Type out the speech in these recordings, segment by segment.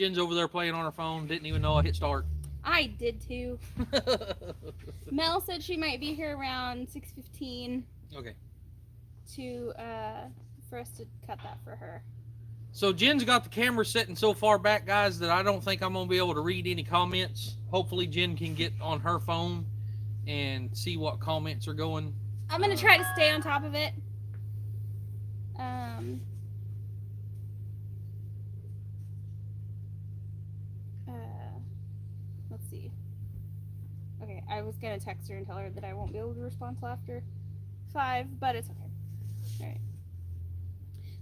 Jen's over there playing on her phone. Didn't even know I hit start. I did too. Mel said she might be here around 6:15. Okay. To for us to cut that for her. So Jen's got the camera setting so far back, guys, that I don't think I'm gonna be able to read any comments. Hopefully, Jen can get on her phone and see what comments are going. I'm gonna try to stay on top of it. Um. Let's see. Okay, I was gonna text her and tell her that I won't be able to respond till after 5, but it's okay. All right.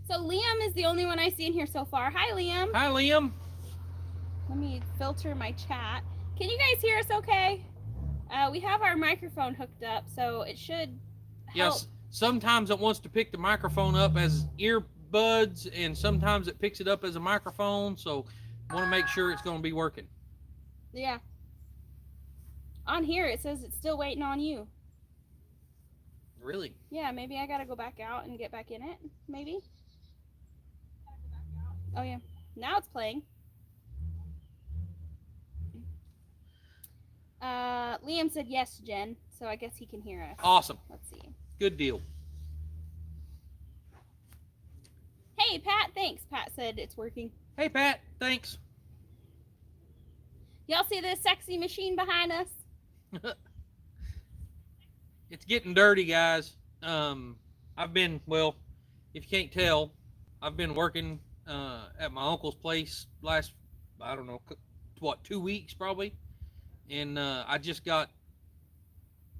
So Liam is the only one I see in here so far. Hi, Liam. Hi, Liam. Let me filter my chat. Can you guys hear us okay? We have our microphone hooked up, so it should help. Yes, sometimes it wants to pick the microphone up as earbuds, and sometimes it picks it up as a microphone, so I want to make sure it's going to be working. Yeah. On here, it says it's still waiting on you. Really? Yeah, maybe I got to go back out and get back in it, maybe? Oh, yeah. Now it's playing. Liam said yes, Jen, so I guess he can hear us. Awesome. Let's see. Good deal. Hey, Pat, thanks. Pat said it's working. Hey, Pat, thanks. Y'all see this sexy machine behind us? It's getting dirty, guys. I've been, well, if you can't tell, I've been working at my uncle's place last, I don't know, 2 weeks probably, and I just got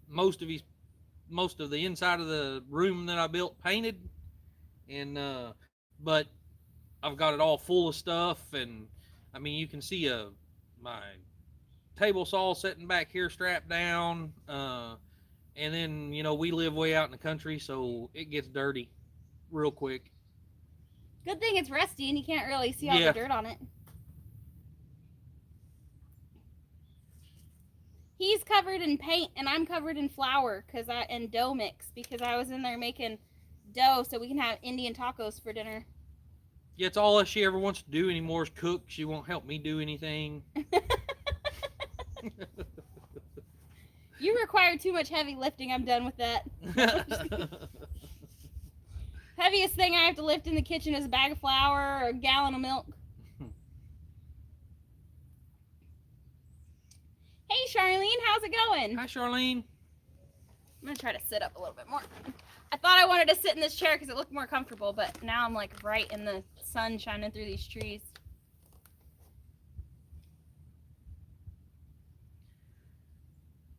most of the inside of the room that I built painted, and but I've got it all full of stuff, and I mean you can see my table saw sitting back here strapped down, and then we live way out in the country, so it gets dirty real quick. Good thing it's rusty and you can't really see all the dirt on it. He's covered in paint and I'm covered in flour and dough mix because I was in there making dough so we can have Indian tacos for dinner. Yeah, it's all she ever wants to do anymore is cook. She won't help me do anything. You require too much heavy lifting. I'm done with that. Heaviest thing I have to lift in the kitchen is a bag of flour or a gallon of milk. Hey, Charlene, how's it going? Hi, Charlene. I'm going to try to sit up a little bit more. I thought I wanted to sit in this chair because it looked more comfortable, but now I'm like right in the sun shining through these trees.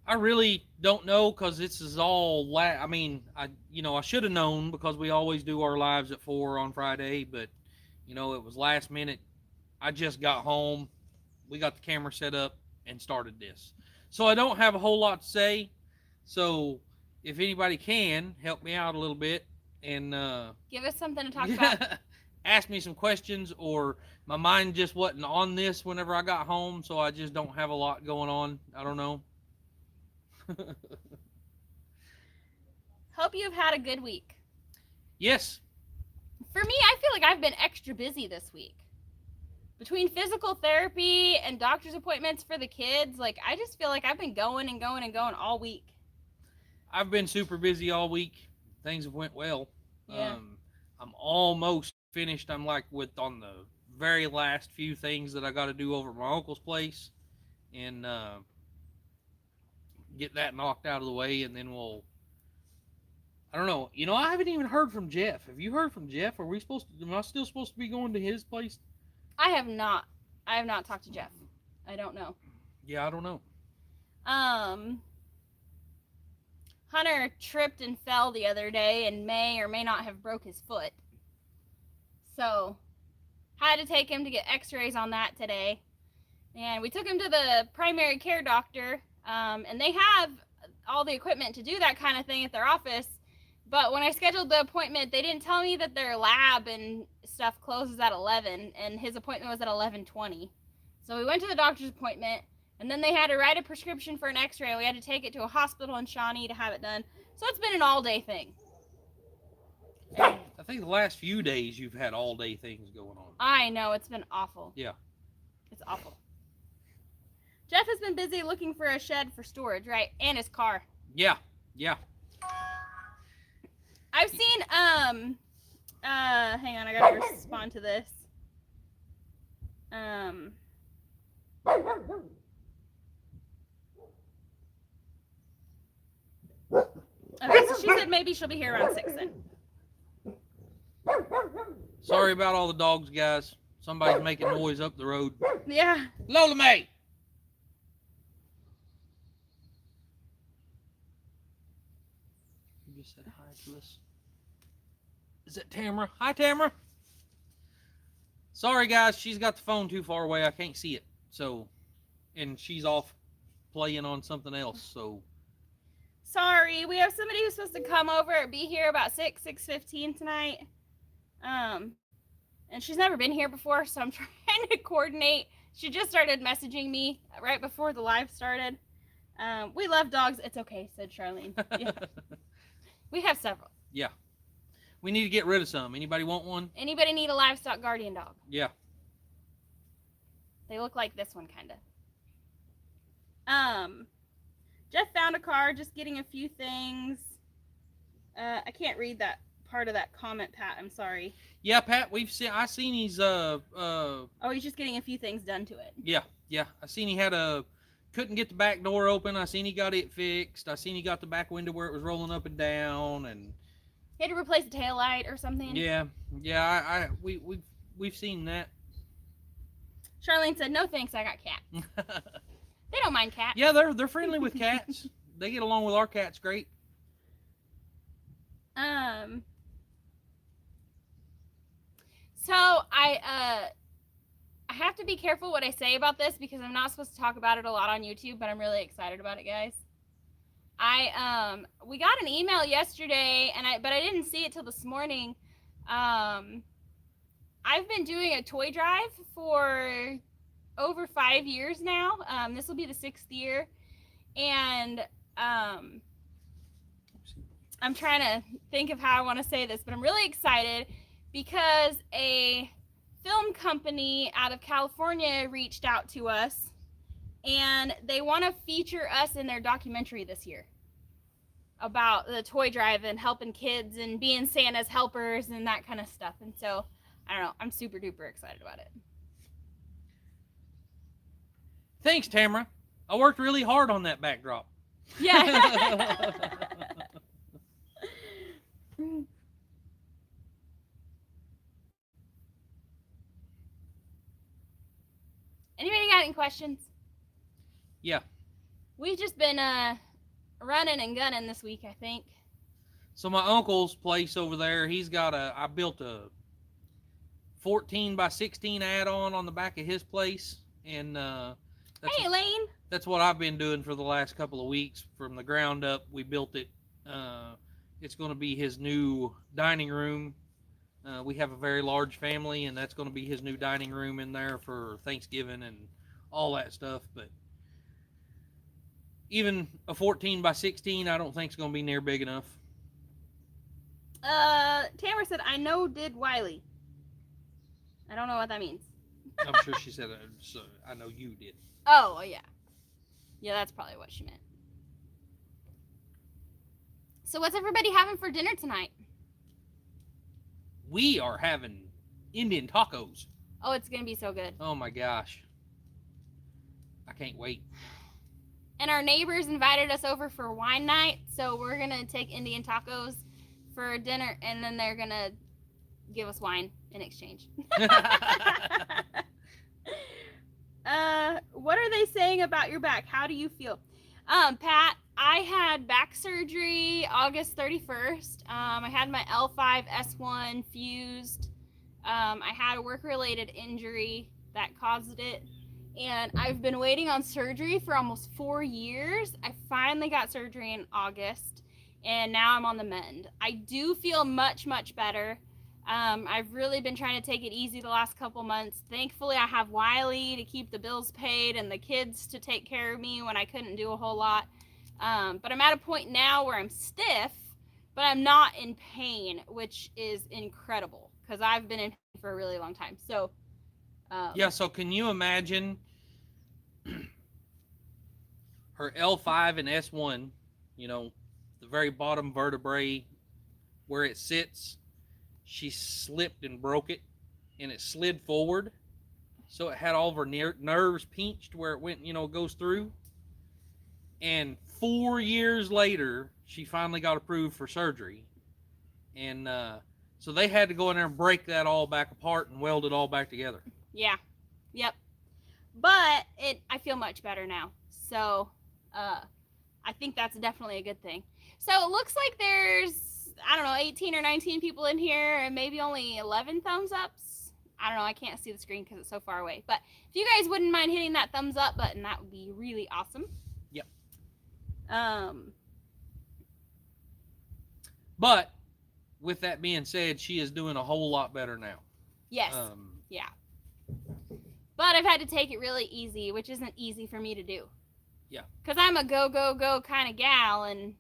I really don't know because this is all. I mean, I should have known because we always do our lives at 4 on Friday, but it was last minute. I just got home. We got the camera set up and started this, so I don't have a whole lot to say. So if anybody can help me out a little bit and give us something to talk about, ask me some questions, or my mind just wasn't on this whenever I got home, so I just don't have a lot going on. I don't know. Hope you've had a good week. Yes. For me, I feel like I've been extra busy this week. Between physical therapy and doctor's appointments for the kids, like I just feel like I've been going and going and going all week. I've been super busy all week. Things have went well. Yeah. I'm almost finished. I'm like on the very last few things that I got to do over at my uncle's place, and get that knocked out of the way, and then I don't know. I haven't even heard from Jeff. Have you heard from Jeff? Am I still supposed to be going to his place? I have not talked to Jeff. I don't know. Yeah, I don't know. Hunter tripped and fell the other day and may or may not have broke his foot. So, had to take him to get x-rays on that today. And we took him to the primary care doctor. And they have all the equipment to do that kind of thing at their office. But when I scheduled the appointment, they didn't tell me that their lab and stuff closes at 11, and his appointment was at 11:20. So we went to the doctor's appointment, and then they had to write a prescription for an x-ray. We had to take it to a hospital in Shawnee to have it done. So it's been an all-day thing. I think the last few days you've had all-day things going on. I know, it's been awful. Yeah. It's awful. Jeff has been busy looking for a shed for storage, right? And his car. Yeah. I've seen, hang on, I gotta respond to this. Okay, so she said maybe she'll be here around 6 then. Sorry about all the dogs, guys. Somebody's making noise up the road. Yeah. Lola May! You just said hi to us. Is it Tamara? Hi, Tamara. Sorry, guys. She's got the phone too far away. I can't see it. So, and she's off playing on something else. So, sorry. We have somebody who's supposed to come over, be here about 6:15 tonight. And she's never been here before, so I'm trying to coordinate. She just started messaging me right before the live started. We love dogs. It's okay, said Charlene. Yeah. We have several. Yeah. We need to get rid of some. Anybody want one? Anybody need a livestock guardian dog? Yeah. They look like this one, kind of. Jeff found a car, just getting a few things. I can't read that part of that comment, Pat. I'm sorry. Yeah, Pat, I seen he's oh, he's just getting a few things done to it. Yeah. I seen he couldn't get the back door open. I seen he got it fixed. I seen he got the back window where it was rolling up and down, and he had to replace the tail light or something. Yeah. We've seen that. Charlene said, "No thanks, I got cats." They don't mind cats. Yeah, they're friendly with cats. They get along with our cats great. So I have to be careful what I say about this because I'm not supposed to talk about it a lot on YouTube, but I'm really excited about it, guys. We got an email yesterday, but I didn't see it till this morning. I've been doing a toy drive for over 5 years now. This will be the 6th year, and I'm trying to think of how I want to say this, but I'm really excited because a film company out of California reached out to us, and they want to feature us in their documentary this year about the toy drive and helping kids and being Santa's helpers and that kind of stuff. And so, I don't know, I'm super duper excited about it. Thanks, Tamara. I worked really hard on that backdrop. Yeah. Anybody got any questions? Yeah. We've just been running and gunning this week, I think. So my uncle's place over there, I built a 14 by 16 add-on on the back of his place, and hey, Elaine. That's what I've been doing for the last couple of weeks from the ground up. We built it. It's going to be his new dining room. We have a very large family, and that's going to be his new dining room in there for Thanksgiving and all that stuff. But even a 14 by 16, I don't think is going to be near big enough. Tamara said, "I know did Wiley." I don't know what that means. I'm sure she said, so I know you did. Oh, yeah. Yeah, that's probably what she meant. So what's everybody having for dinner tonight? We are having Indian tacos. Oh, it's going to be so good. Oh, my gosh. I can't wait. And our neighbors invited us over for wine night, so we're going to take Indian tacos for dinner, and then they're going to give us wine in exchange. What are they saying about your back? How do you feel? Pat, I had back surgery August 31st. I had my L5-S1 fused. I had a work-related injury that caused it. And I've been waiting on surgery for almost 4 years. I finally got surgery in August, and now I'm on the mend. I do feel much, much better. I've really been trying to take it easy the last couple months. Thankfully, I have Wiley to keep the bills paid and the kids to take care of me when I couldn't do a whole lot. But I'm at a point now where I'm stiff, but I'm not in pain, which is incredible because I've been in pain for a really long time. So Yeah, so can you imagine her L5 and S1, the very bottom vertebrae where it sits, she slipped and broke it, and it slid forward. So it had all of her nerves pinched where it went, goes through. And 4 years later, she finally got approved for surgery. And so they had to go in there and break that all back apart and weld it all back together. Yeah. Yep. But I feel much better now. So I think that's definitely a good thing. So it looks like there's, I don't know, 18 or 19 people in here and maybe only 11 thumbs ups. I don't know. I can't see the screen because it's so far away. But if you guys wouldn't mind hitting that thumbs up button, that would be really awesome. Yep. But with that being said, she is doing a whole lot better now. Yes. Yeah. But I've had to take it really easy, which isn't easy for me to do. Yeah. Because I'm a go, go, go kind of gal, and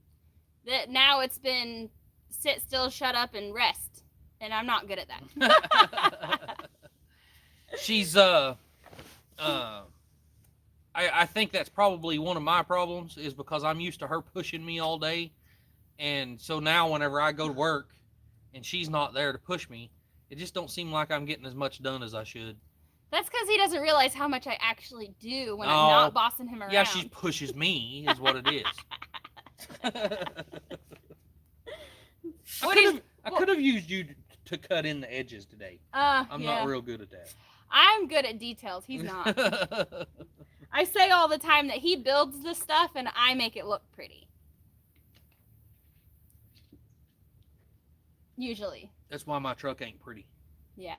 now it's been sit still, shut up, and rest. And I'm not good at that. She's, I think that's probably one of my problems is because I'm used to her pushing me all day. And so now whenever I go to work and she's not there to push me, it just don't seem like I'm getting as much done as I should. That's because he doesn't realize how much I actually do when I'm not bossing him around. Yeah, she pushes me is what it is. I could have used you to cut in the edges today. I'm not real good at that. I'm good at details. He's not. I say all the time that he builds the stuff and I make it look pretty. Usually. That's why my truck ain't pretty. Yeah.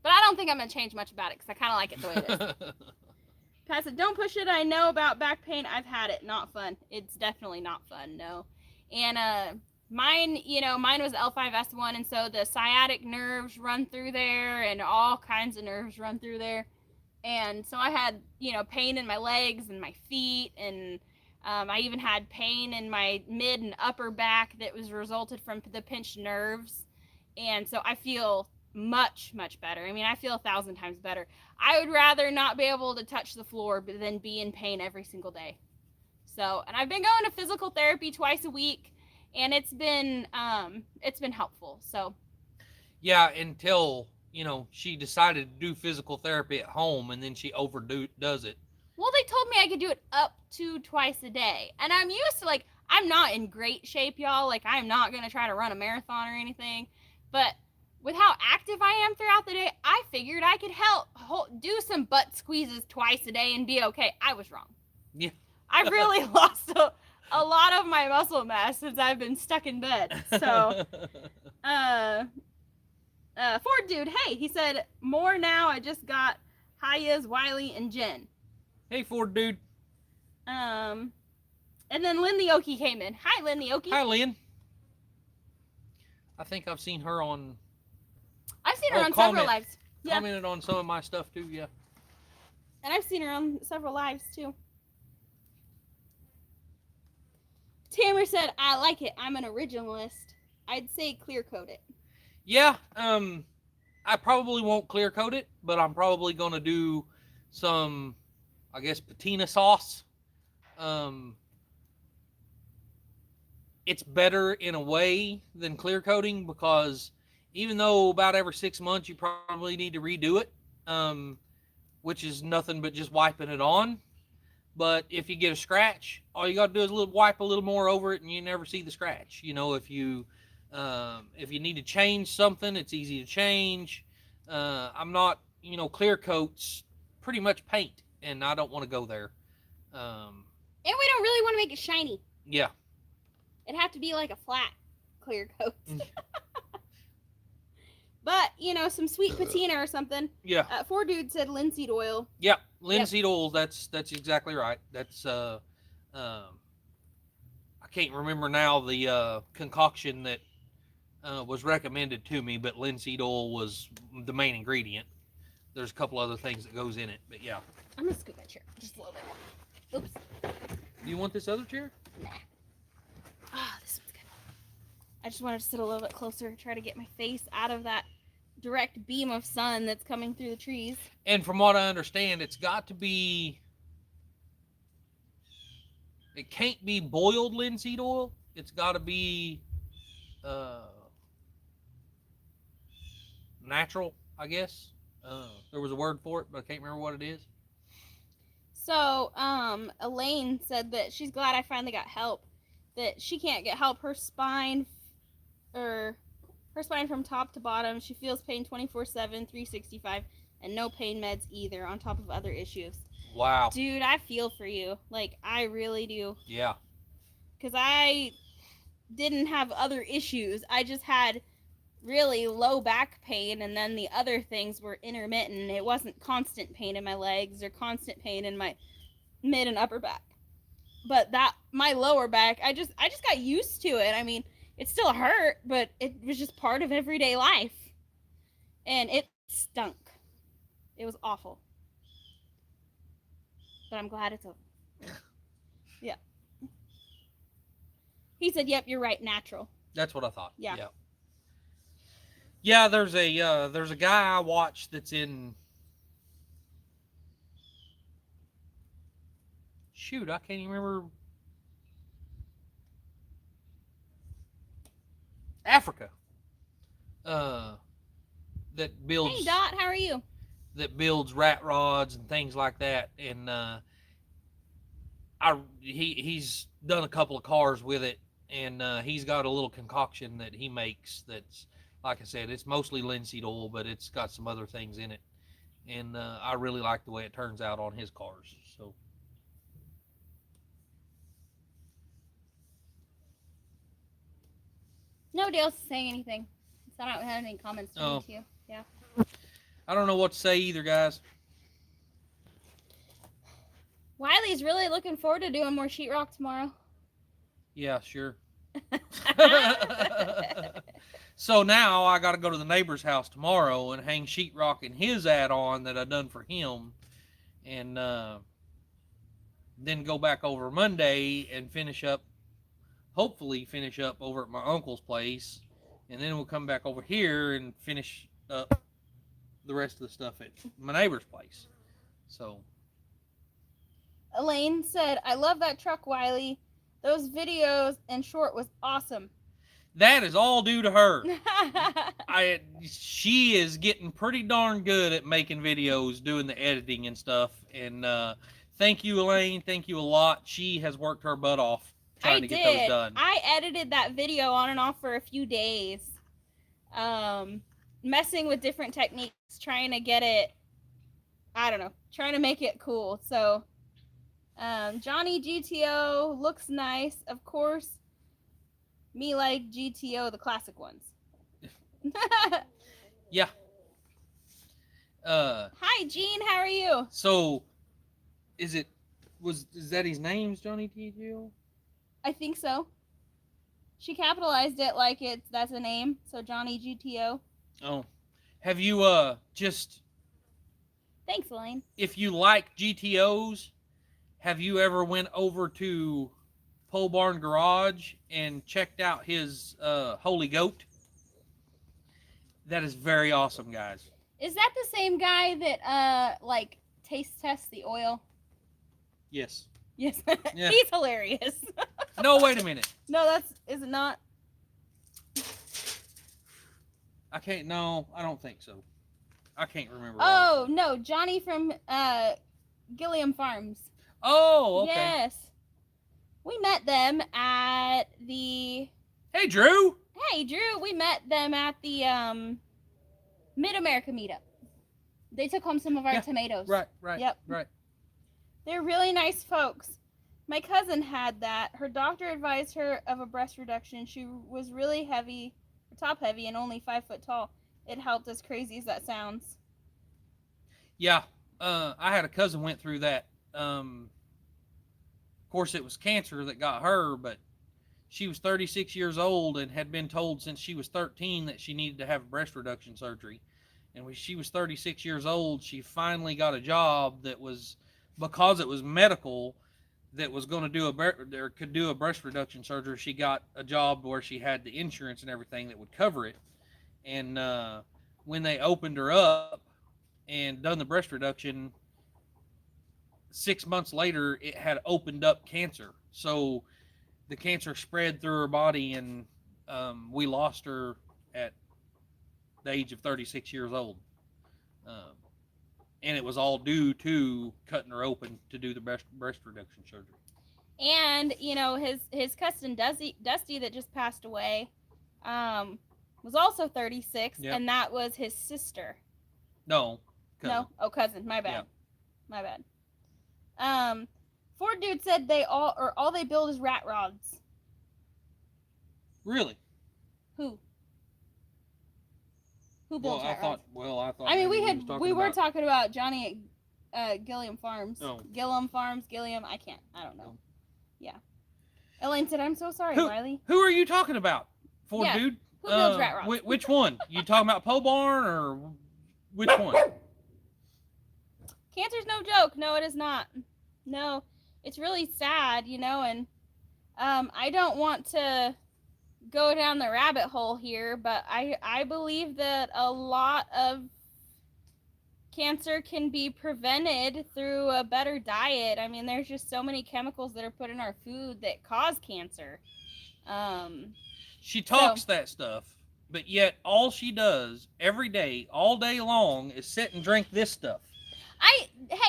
But I don't think I'm going to change much about it because I kind of like it the way it is. Pat said, don't push it. I know about back pain. I've had it. Not fun. It's definitely not fun, no. And mine was L5S1, and so the sciatic nerves run through there and all kinds of nerves run through there. And so I had, pain in my legs and my feet, and I even had pain in my mid and upper back that was resulted from the pinched nerves. And so I feel much, much better. I mean, I feel 1,000 times better. I would rather not be able to touch the floor than be in pain every single day. So, and I've been going to physical therapy twice a week, and it's been helpful. So, yeah, until she decided to do physical therapy at home, and then she does it. Well, they told me I could do it up to twice a day, and I'm used to I'm not in great shape, y'all. I'm not gonna try to run a marathon or anything, but with how active I am throughout the day, I figured I could do some butt squeezes twice a day and be okay. I was wrong. Yeah. I've really lost a lot of my muscle mass since I've been stuck in bed. So, Ford dude, hey, he said, more now. I just got Hayes, Wiley, and Jen. Hey, Ford dude. And then Lynn the Okie came in. Hi, Lynn the Okie. Hi, Lynn. I think I've seen her on... I've seen her on several lives. Yeah. Commented on some of my stuff, too, yeah. And I've seen her on several lives, too. Tamara said, I like it. I'm an originalist. I'd say clear coat it. Yeah, I probably won't clear coat it, but I'm probably going to do some, I guess, patina sauce. It's better in a way than clear coating because even though about every 6 months you probably need to redo it, which is nothing but just wiping it on. But if you get a scratch, all you got to do is wipe a little more over it and you never see the scratch. If you need to change something, it's easy to change. I'm not, clear coats pretty much paint, and I don't want to go there. And we don't really want to make it shiny. Yeah. It'd have to be like a flat clear coat. But, some sweet patina or something. Yeah. Four dude said linseed oil. Yeah, linseed oil, that's exactly right. That's, I can't remember now the concoction that was recommended to me, but linseed oil was the main ingredient. There's a couple other things that goes in it, but yeah. I'm going to scoot my chair just a little bit more. Oops. Do you want this other chair? Nah. Ah, this one's good. I just wanted to sit a little bit closer, try to get my face out of that direct beam of sun that's coming through the trees. And from what I understand, it's got to be. It can't be boiled linseed oil. It's got to be natural, I guess. There was a word for it, but I can't remember what it is. So, Elaine said that she's glad I finally got help. That she can't get help. Her spine from top to bottom, she feels pain 24/7, 365, and no pain meds either, on top of other issues. Wow. Dude, I feel for you. Like, I really do. Yeah. Because I didn't have other issues. I just had really low back pain, and then the other things were intermittent. It wasn't constant pain in my legs or constant pain in my mid and upper back. But that my lower back, I just got used to it. I mean, it still hurt, but it was just part of everyday life. And it stunk. It was awful. But I'm glad it's over. Yeah. He said, "Yep, you're right, natural." That's what I thought. Yeah. Yeah, there's a guy I watch that's in. Shoot, I can't even remember. Africa. That builds. Hey Dot, how are you? That builds rat rods and things like that, and he's done a couple of cars with it, and he's got a little concoction that he makes that's, like I said, it's mostly linseed oil, but it's got some other things in it, and I really like the way it turns out on his cars. So Nobody else is saying anything, so I don't have any comments to make to you. Yeah. I don't know what to say either, guys. Wiley's really looking forward to doing more sheetrock tomorrow. Yeah, sure. So now I got to go to the neighbor's house tomorrow and hang sheetrock in his add-on that I done for him, and then go back over Monday and hopefully finish up over at my uncle's place, and then we'll come back over here and finish up the rest of the stuff at my neighbor's place. So Elaine said, "I love that truck, Wiley. Those videos and short was awesome." That is all due to her. She is getting pretty darn good at making videos, doing the editing and stuff. And thank you, Elaine. Thank you a lot. She has worked her butt off trying to get those done. I edited that video on and off for a few days, messing with different techniques, trying to get it, I don't know, trying to make it cool. So Johnny GTO looks nice. Of course, me like GTO, the classic ones. Yeah. Hi, Gene. How are you? So, is that his name, Johnny GTO? I think so. She capitalized it like that's a name. So Johnny GTO. Oh, have you just? Thanks, Elaine. If you like GTOs, have you ever went over to Pole Barn Garage and checked out his Holy Goat? That is very awesome, guys. Is that the same guy that like taste tests the oil? Yes. Yes. Yeah. He's hilarious. No, wait a minute. No, is it not? I don't think so. I can't remember. Oh, no, Johnny from Gilliam Farms. Oh, okay. Yes. We met them at the... Hey, Drew. Hey, Drew. We met them at the Mid-America meetup. They took home some of our tomatoes. Right. Yep. Right. They're really nice folks. My cousin had that. Her doctor advised her of a breast reduction. She was really heavy, top heavy, and only 5 foot tall. It helped, as crazy as that sounds. Yeah. I had a cousin went through that. Of course, it was cancer that got her, but she was 36 years old and had been told since she was 13 that she needed to have breast reduction surgery. And when she was 36 years old, she finally got a job that was, because it was medical, that was going to could do a breast reduction surgery. She got a job where she had the insurance and everything that would cover it. And when they opened her up and done the breast reduction, 6 months later, it had opened up cancer. So the cancer spread through her body, and we lost her at the age of 36 years old. Um, and it was all due to cutting her open to do the breast reduction surgery. And his cousin Dusty that just passed away, was also 36, Yep. and that was his sister. No, cousin. No, cousin. My bad. Yep. My bad. Ford dude said all they build is rat rods. Really? Who? Who builds rat rods? I thought. I mean, we were talking about Johnny at Gilliam Farms. Oh. Gilliam Farms, Gilliam. I don't know. Yeah. Elaine said, "I'm so sorry, Riley." Who are you talking about, Ford dude? Who builds rat rods? Which one? You talking about Pole Barn or which one? Cancer's no joke. No, it is not. No, it's really sad, and I don't want to go down the rabbit hole here, but I believe that a lot of cancer can be prevented through a better diet. I mean, there's just so many chemicals that are put in our food that cause cancer. She talks that stuff, but yet all she does every day, all day long, is sit and drink this stuff.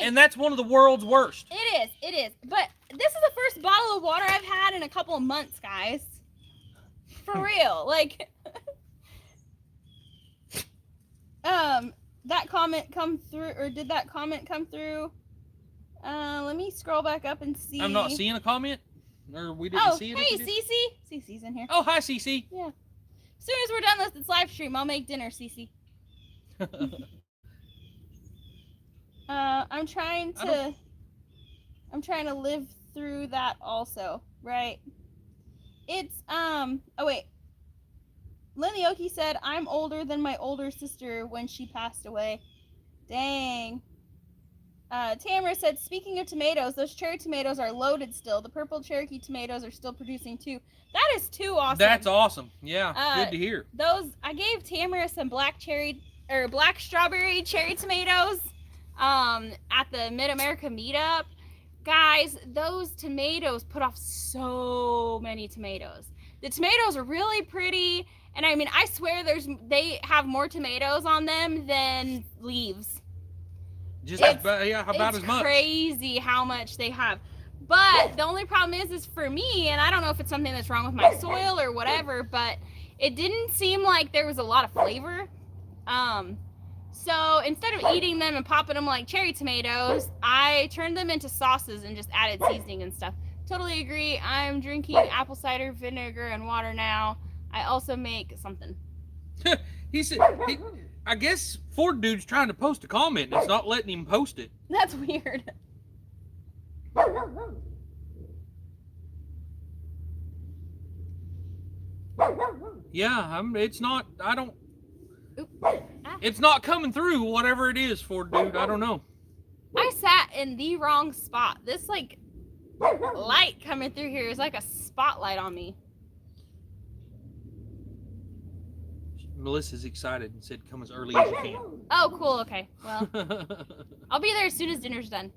And that's one of the world's worst. It is. But this is the first bottle of water I've had in a couple of months, guys. For real. Like, that comment come through, or did that comment come through? Let me scroll back up and see. I'm not seeing a comment? Or we didn't see it? Hey, Cece. Cece's in here. Oh, hi, Cece. Yeah. As soon as we're done with this live stream, I'll make dinner, Cece. I'm trying to live through that also, right? It's oh wait. Lenny Oki said, "I'm older than my older sister when she passed away." Dang. Tamara said, "Speaking of tomatoes, those cherry tomatoes are loaded still. The purple Cherokee tomatoes are still producing too." That is too awesome. That's awesome. Yeah, good to hear. I gave Tamara some black strawberry cherry tomatoes at the Mid-America meetup. Guys, those tomatoes put off so many tomatoes. The tomatoes are really pretty, and I mean, I swear they have more tomatoes on them than leaves. About as much. It's crazy how much they have. But the only problem is for me, and I don't know if it's something that's wrong with my soil or whatever, but it didn't seem like there was a lot of flavor. So instead of eating them and popping them like cherry tomatoes, I turned them into sauces and just added seasoning and stuff. Totally agree. I'm drinking apple cider vinegar and water now. I also make something. He said, I guess Ford dude's trying to post a comment and it's not letting him post it. That's weird. Yeah, it's not coming through, whatever it is, Ford dude. I don't know. I sat in the wrong spot. This, light coming through here is like a spotlight on me. Melissa's excited and said, "Come as early as you can." Oh, cool. Okay. Well, I'll be there as soon as dinner's done.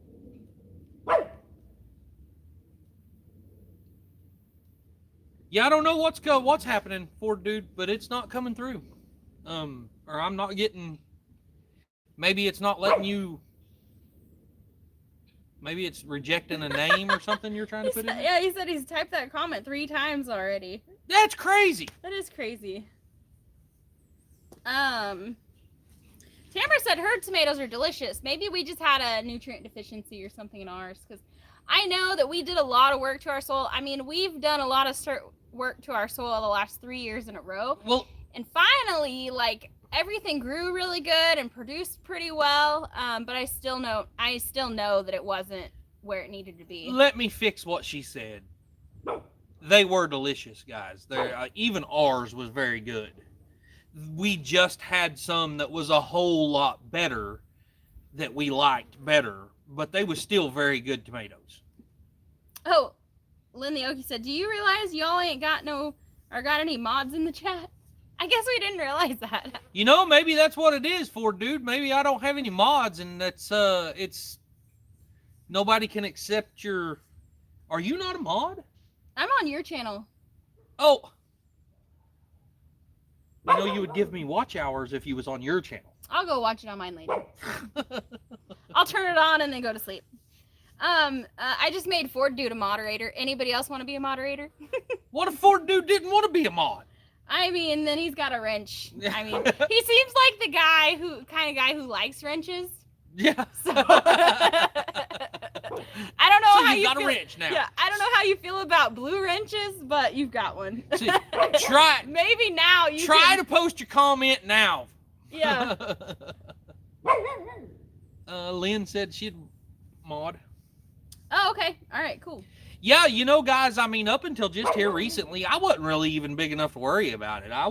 Yeah, I don't know what's happening, Ford dude, but it's not coming through. Or I'm not getting. Maybe it's not letting you. Maybe it's rejecting a name or something you're trying to put in. Yeah, he said he's typed that comment 3 times already. That's crazy. That is crazy. Tamara said her tomatoes are delicious. Maybe we just had a nutrient deficiency or something in ours, because I know that we did a lot of work to our soil. I mean, we've done a lot of work to our soil the last 3 years in a row. Well, and finally, everything grew really good and produced pretty well. But I still know that it wasn't where it needed to be. Let me fix what she said. They were delicious, guys. Even ours was very good. We just had some that was a whole lot better that we liked better, but they were still very good tomatoes. Oh, Lynn the Okie said, "Do you realize y'all ain't got any mods in the chat?" I guess we didn't realize that. You know, maybe that's what it is for, dude. Maybe I don't have any mods, and that's it's nobody can accept your. Are you not a mod? I'm on your channel. Oh, you know, you would give me watch hours if you was on your channel. I'll go watch it on mine later. I'll turn it on and then go to sleep. I just made Ford Dude a moderator. Anybody else want to be a moderator? What if Ford Dude didn't want to be a mod? I mean, then he's got a wrench. I mean, he seems like the kind of guy who likes wrenches. Yeah. So I don't know how you got feel. a wrench now. Yeah, I don't know how you feel about blue wrenches, but you've got one. See, try. Maybe now you try can... to post your comment now. Yeah. Lynn said she'd mod. Oh, okay. All right, cool. Yeah, you know, guys, I mean, up until just here recently, I wasn't really even big enough to worry about it. I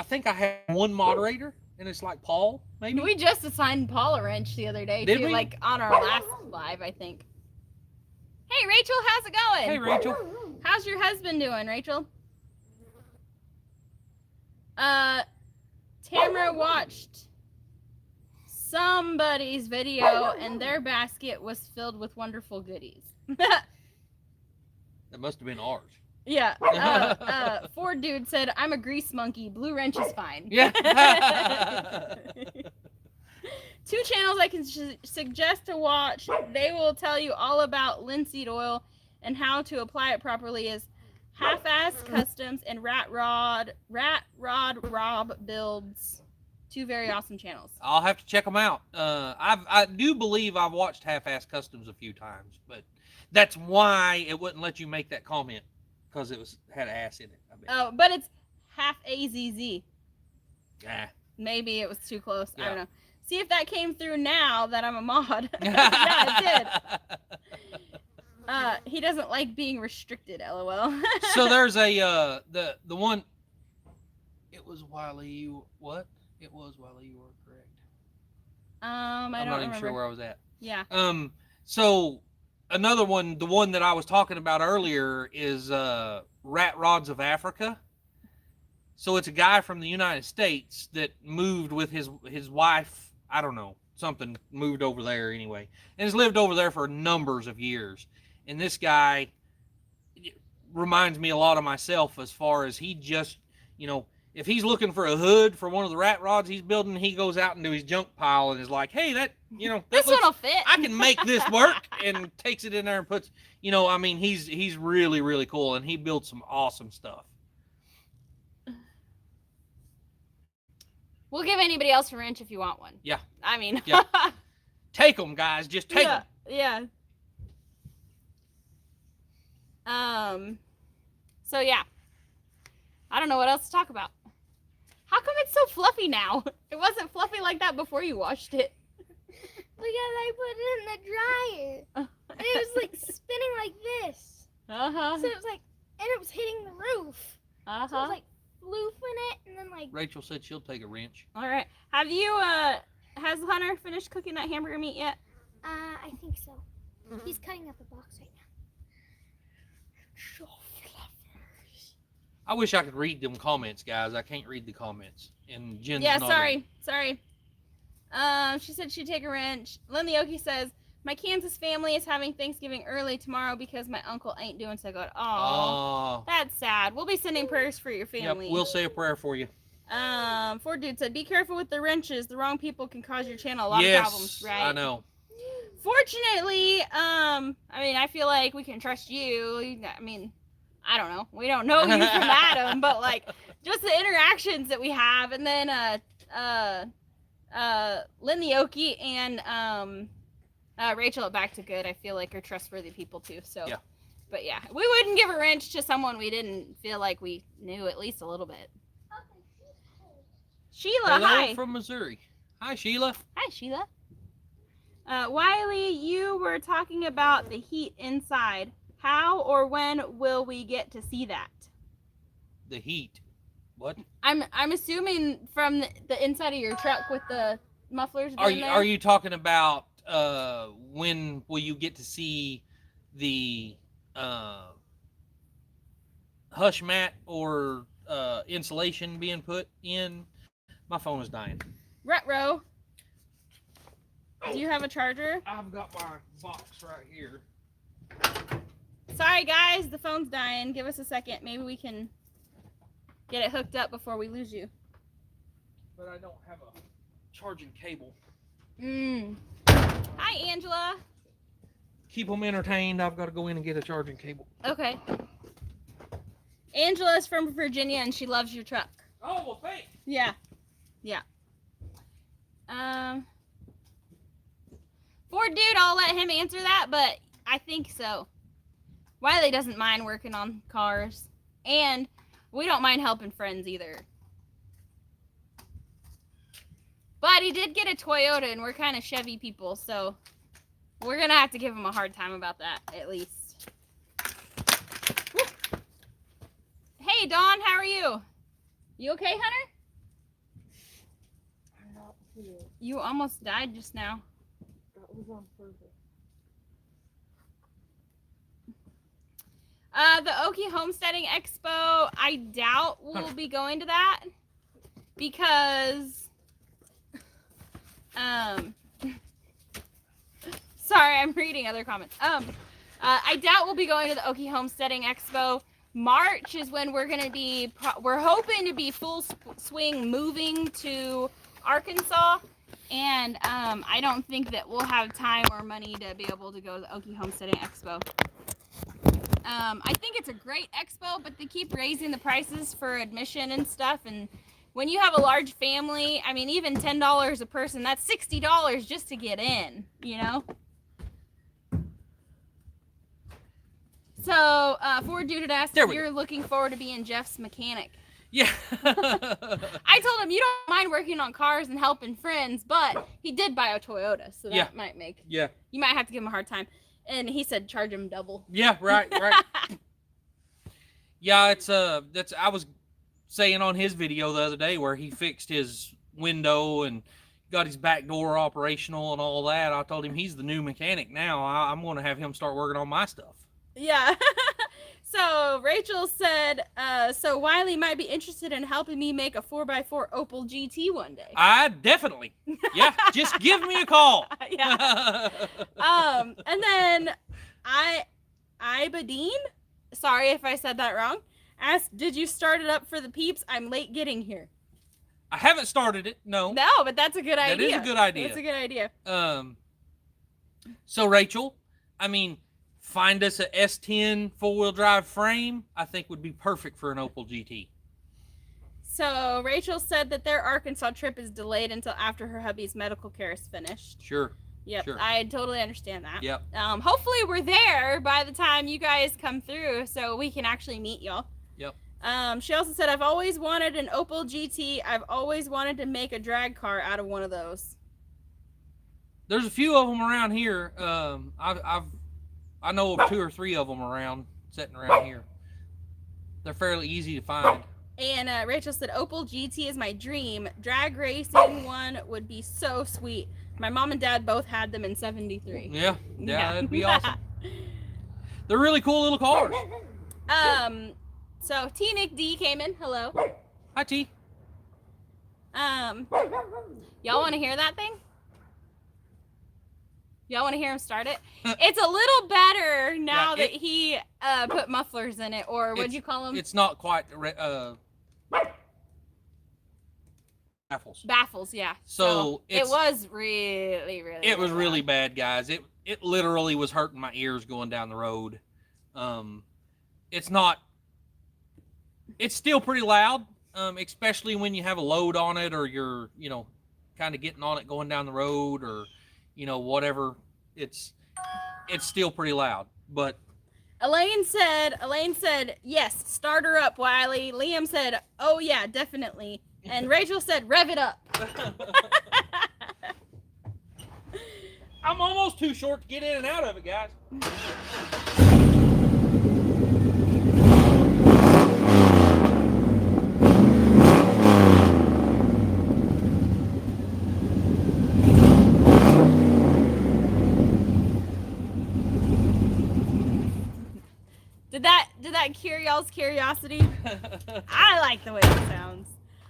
think I had one moderator, and it's like Paul, maybe? We just assigned Paul a wrench the other day, Did too, we? like on our last live, I think. Hey, Rachel, how's it going? Hey, Rachel. How's your husband doing, Rachel? Tamara watched somebody's video and their basket was filled with wonderful goodies. That must have been ours. Yeah. Ford Dude said, I'm a grease monkey. Blue wrench is fine. Yeah. 2 channels I can suggest to watch. They will tell you all about linseed oil and how to apply it properly is Half-Ass Customs and Rat Rod Rob Builds. 2 very awesome channels. I'll have to check them out. I do believe I've watched Half-Ass Customs a few times, but that's why it wouldn't let you make that comment, because it had ass in it. I bet. Oh, but it's half AZZ. Yeah. Maybe it was too close. Yeah. I don't know. See if that came through now that I'm a mod. Yeah, it did. He doesn't like being restricted, LOL. So there's a the one. It was Wiley. What? It was Wiley. You were correct. I'm not even sure where I was at. Yeah. So another one, the one that I was talking about earlier, is Rat Rods of Africa. So it's a guy from the United States that moved with his wife. I don't know, something moved over there anyway, and has lived over there for numbers of years. And this guy reminds me a lot of myself, as far as he just, you know, if he's looking for a hood for one of the rat rods he's building, he goes out into his junk pile and is like, hey, that, you know, this one'll fit. I can make this work, and takes it in there and puts, you know, I mean, he's really, really cool, and he builds some awesome stuff. We'll give anybody else a wrench if you want one. Yeah. I mean. Yeah. Take them, guys. Just take them. Yeah. So yeah. I don't know what else to talk about. How come it's so fluffy now? It wasn't fluffy like that before you washed it. Because I put it in the dryer. And it was like spinning like this. Uh-huh. So it was like, and it was hitting the roof. Uh-huh. So it was like floofing it, and then like. Rachel said she'll take a wrench. All right. Have you, has Hunter finished cooking that hamburger meat yet? I think so. He's cutting up the box right now. So fluffers. I wish I could read them comments, guys. I can't read the comments. And Jen's Yeah, not sorry. She said she'd take a wrench. Lindy Oki says, my Kansas family is having Thanksgiving early tomorrow because my uncle ain't doing so good. Oh, that's sad. We'll be sending prayers for your family. Yep, we'll say a prayer for you. Ford Dude said, be careful with the wrenches. The wrong people can cause your channel a lot of problems, right? I know. Fortunately, I mean, I feel like we can trust you. I mean, I don't know. We don't know you from Adam, but like just the interactions that we have. And then Lindy Oki and Rachel at Back to Good, I feel like are trustworthy people too. So, yeah. But yeah, we wouldn't give a wrench to someone we didn't feel like we knew at least a little bit. Sheila, Hello hi. from Missouri. Hi, Sheila. Hi, Sheila. Wiley, you were talking about the heat inside. How or when will we get to see that? The heat. What? I'm assuming from the inside of your truck with the mufflers. Are you talking about when will you get to see the hush mat or insulation being put in, my phone is dying. Retro. Do you have a charger? I've got my box right here. Sorry, guys. The phone's dying. Give us a second. Maybe we can get it hooked up before we lose you. But I don't have a charging cable. Hi, Angela. Keep them entertained. I've got to go in and get a charging cable. Okay. Angela's from Virginia, and she loves your truck. Oh, well, thanks. Yeah. Ford dude, I'll let him answer that, but I think so. Wiley doesn't mind working on cars, and we don't mind helping friends either. But he did get a Toyota, and we're kind of Chevy people, so we're going to have to give him a hard time about that, at least. Woo. Hey, Dawn, how are you? You okay, Hunter? I'm not here. You almost died just now. That was on purpose. The Okie Homesteading Expo, I doubt we'll be going to that because, sorry, I'm reading other comments. I doubt we'll be going to the Okie Homesteading Expo. March is when we're going to be, we're hoping to be full swing moving to Arkansas. And I don't think that we'll have time or money to be able to go to the Okie Homesteading Expo. I think it's a great expo, but they keep raising the prices for admission and stuff. And when you have a large family, I mean, even $10 a person, that's $60 just to get in, you know? So, Ford Dude asked if you're looking forward to being Jeff's mechanic. Yeah. I told him you don't mind working on cars and helping friends, but he did buy a Toyota, so that might make you might have to give him a hard time. And he said charge him double. Yeah, right. Yeah, it's that's I was saying on his video the other day where he fixed his window and got his back door operational and all that. I told him he's the new mechanic now. I'm going to have him start working on my stuff. Yeah. So Rachel said, so Wiley might be interested in helping me make a 4x4 Opel GT one day. I definitely. Yeah, just give me a call. Yeah. And then Ibadine, sorry if I said that wrong, asked, did you start it up for the peeps? I'm late getting here. I haven't started it. No. No, but that's a good idea. That is a good idea. That's a good idea. So Rachel, I mean, find us a S10 four-wheel drive frame, I think would be perfect for an Opel GT. So Rachel said that their Arkansas trip is delayed until after her hubby's medical care is finished. Sure. Yep, sure. I totally understand that. Yep. Hopefully we're there by the time you guys come through so we can actually meet y'all. Yep. She also said, I've always wanted an Opel GT. I've always wanted to make a drag car out of one of those. There's a few of them around here. I know of 2 or 3 of them sitting around here. They're fairly easy to find. And Rachel said, Opel GT is my dream. Drag racing one would be so sweet. My mom and dad both had them in 73. Yeah, that'd be awesome. They're really cool little cars. So T Nick D came in. Hello. Hi, T. Y'all want to hear that thing? Y'all want to hear him start it? It's a little better now that he put mufflers in it, or what'd you call them? It's not quite baffles. Baffles, yeah. So it was really, really. It was really bad, guys. It literally was hurting my ears going down the road. It's not. It's still pretty loud, especially when you have a load on it, or you're kind of getting on it going down the road, or whatever. It's still pretty loud, but Elaine said, yes, start her up, Wiley. Liam said, oh yeah, definitely. And Rachel said, rev it up. I'm almost too short to get in and out of it, guys. Did that cure y'all's curiosity? I like the way it sounds.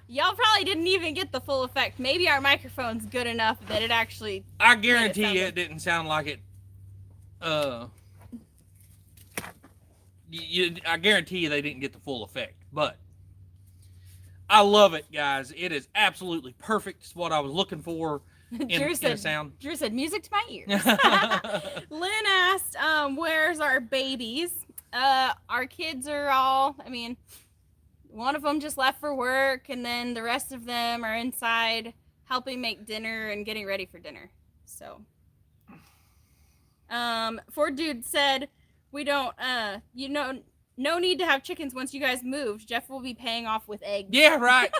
Y'all probably didn't even get the full effect. Maybe our microphone's good enough that it actually... I guarantee sound you good. it didn't sound like it. I guarantee you they didn't get the full effect. But I love it, guys. It is absolutely perfect. It's what I was looking for in a sound. Drew said, music to my ears. Lynn asked, where's our babies? Our kids are all, I mean, one of them just left for work, and then the rest of them are inside helping make dinner and getting ready for dinner. So, Ford Dude said, we don't, no need to have chickens once you guys moved. Jeff will be paying off with eggs. Yeah, right.